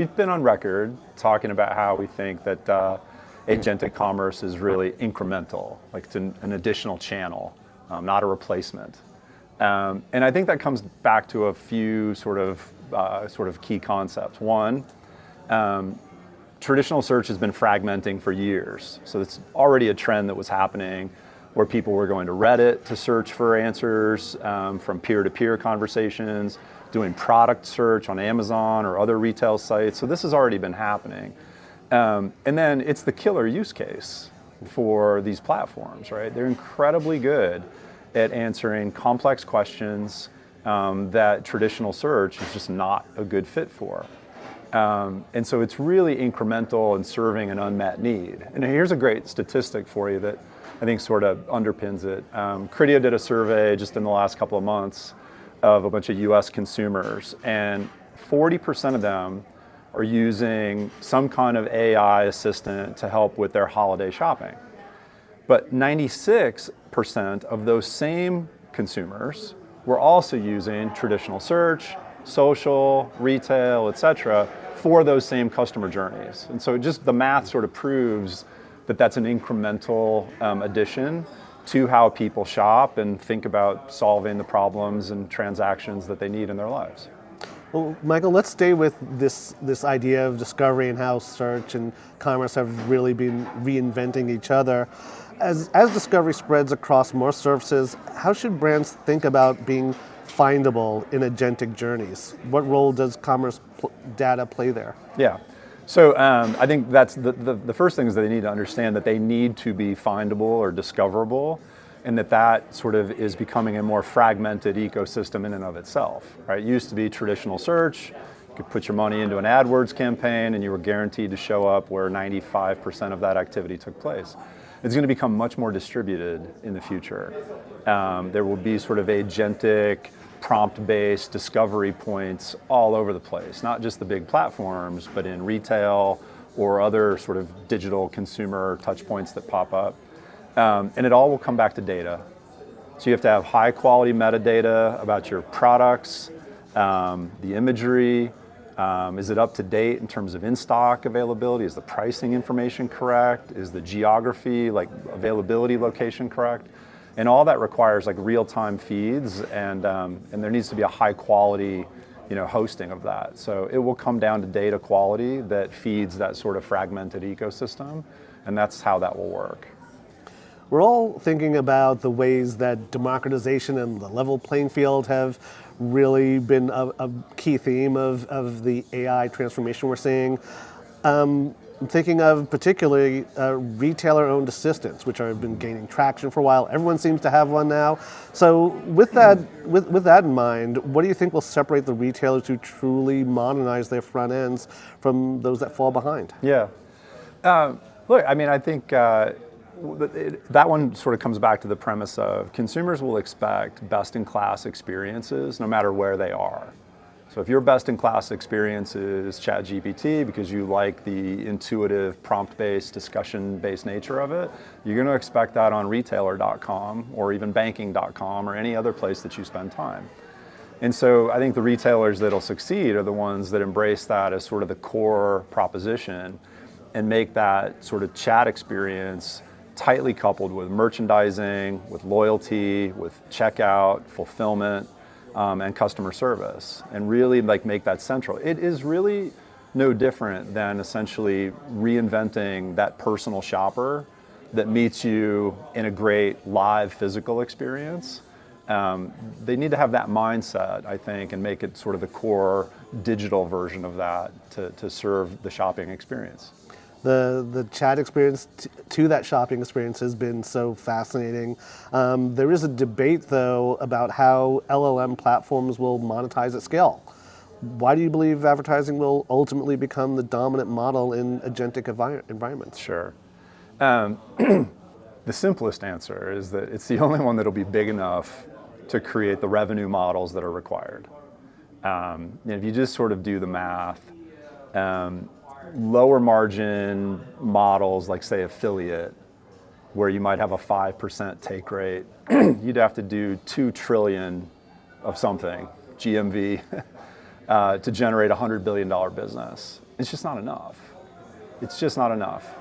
we've been on record talking about how we think that agentic commerce is really incremental, like it's an additional channel, not a replacement. And I think that comes back to a few sort of key concepts. One, traditional search has been fragmenting for years. So it's already a trend that was happening where people were going to Reddit to search for answers from peer-to-peer conversations, doing product search on Amazon or other retail sites. So this has already been happening. And then it's the killer use case for these platforms, right? They're incredibly good at answering complex questions that traditional search is just not a good fit for. And so it's really incremental and serving an unmet need. And here's a great statistic for you that I think sort of underpins it. Criteo did a survey just in the last couple of months of a bunch of US consumers, and 40% of them are using some kind of AI assistant to help with their holiday shopping. But 96% of those same consumers were also using traditional search, social, retail, et cetera, for those same customer journeys. And so just the math sort of proves that that's an incremental addition to how people shop and think about solving the problems and transactions that they need in their lives. Well, Michael, let's stay with this idea of discovery and how search and commerce have really been reinventing each other. As discovery spreads across more surfaces, how should brands think about being findable in agentic journeys? What role does commerce data play there? Yeah. So I think that's the first thing is that they need to understand that they need to be findable or discoverable, and that sort of is becoming a more fragmented ecosystem in and of itself, right? It used to be traditional search. You could put your money into an AdWords campaign and you were guaranteed to show up where 95% of that activity took place. It's going to become much more distributed in the future. There will be sort of agentic, prompt-based discovery points all over the place, not just the big platforms, but in retail or other sort of digital consumer touch points that pop up. And it all will come back to data. So you have to have high quality metadata about your products, the imagery, is it up to date in terms of in-stock availability? Is the pricing information correct? Is the geography, like availability location correct? And all that requires like real-time feeds, and there needs to be a high quality, hosting of that. So it will come down to data quality that feeds that sort of fragmented ecosystem, and that's how that will work. We're all thinking about the ways that democratization and the level playing field have really been a key theme of the AI transformation we're seeing. I'm thinking of particularly retailer-owned assistants, which have been gaining traction for a while. Everyone seems to have one now. So with that in mind, what do you think will separate the retailers who truly modernize their front ends from those that fall behind? Yeah. Look, I mean, I think that one sort of comes back to the premise of consumers will expect best-in-class experiences no matter where they are. So if your best-in-class experience is ChatGPT because you like the intuitive, prompt-based, discussion-based nature of it, you're going to expect that on retailer.com or even banking.com or any other place that you spend time. And so I think the retailers that'll succeed are the ones that embrace that as sort of the core proposition and make that sort of chat experience tightly coupled with merchandising, with loyalty, with checkout, fulfillment, and customer service, and really like make that central. It is really no different than essentially reinventing that personal shopper that meets you in a great live physical experience. They need to have that mindset, I think, and make it sort of the core digital version of that to serve the shopping experience. The chat experience to that shopping experience has been so fascinating. There is a debate, though, about how LLM platforms will monetize at scale. Why do you believe advertising will ultimately become the dominant model in agentic environments? Sure. The simplest answer is that it's the only one that'll be big enough to create the revenue models that are required. If you just sort of do the math, lower margin models like say affiliate, where you might have a 5% take rate, you'd have to do 2 trillion of something, GMV, to generate a $100 billion business. it's just not enough. It's just not enough.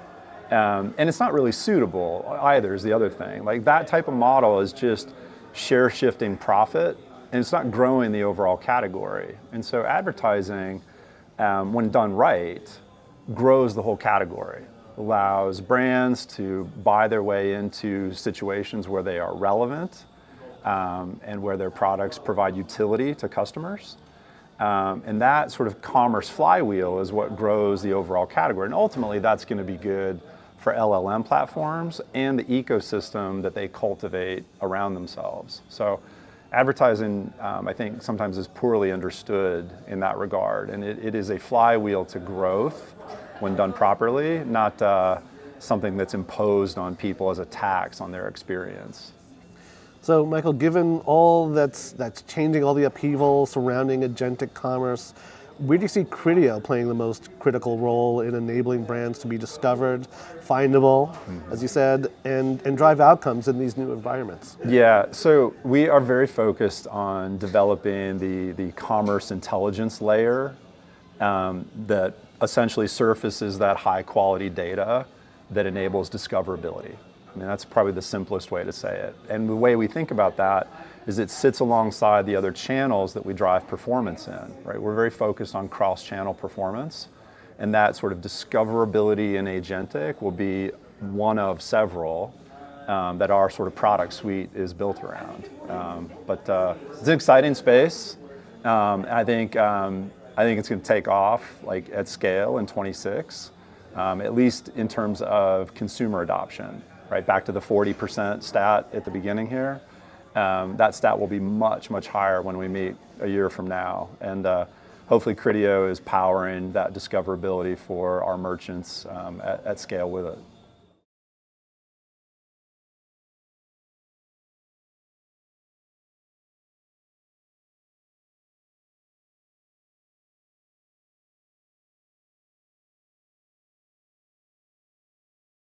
And it's not really suitable either is the other thing. Like that type of model is just share shifting profit, and it's not growing the overall category. And so advertising, when done right, grows the whole category, allows brands to buy their way into situations where they are relevant and where their products provide utility to customers. And that sort of commerce flywheel is what grows the overall category. And ultimately, that's going to be good for LLM platforms and the ecosystem that they cultivate around themselves. So advertising, I think, sometimes is poorly understood in that regard. And it is a flywheel to growth when done properly, not something that's imposed on people as a tax on their experience. So, Michael, given all that's changing, all the upheaval surrounding agentic commerce, where do you see Criteo playing the most critical role in enabling brands to be discovered, findable, as you said, and drive outcomes in these new environments? Yeah, so we are very focused on developing the commerce intelligence layer that essentially surfaces that high quality data that enables discoverability. I mean, that's probably the simplest way to say it. And the way we think about that is it sits alongside the other channels that we drive performance in, right? We're very focused on cross-channel performance, and that sort of discoverability in Agentic will be one of several that our sort of product suite is built around. But it's an exciting space. I think it's going to take off like at scale in 26, at least in terms of consumer adoption. Right, back to the 40% stat at the beginning here. That stat will be much, much higher when we meet a year from now. And hopefully Criteo is powering that discoverability for our merchants at scale with it.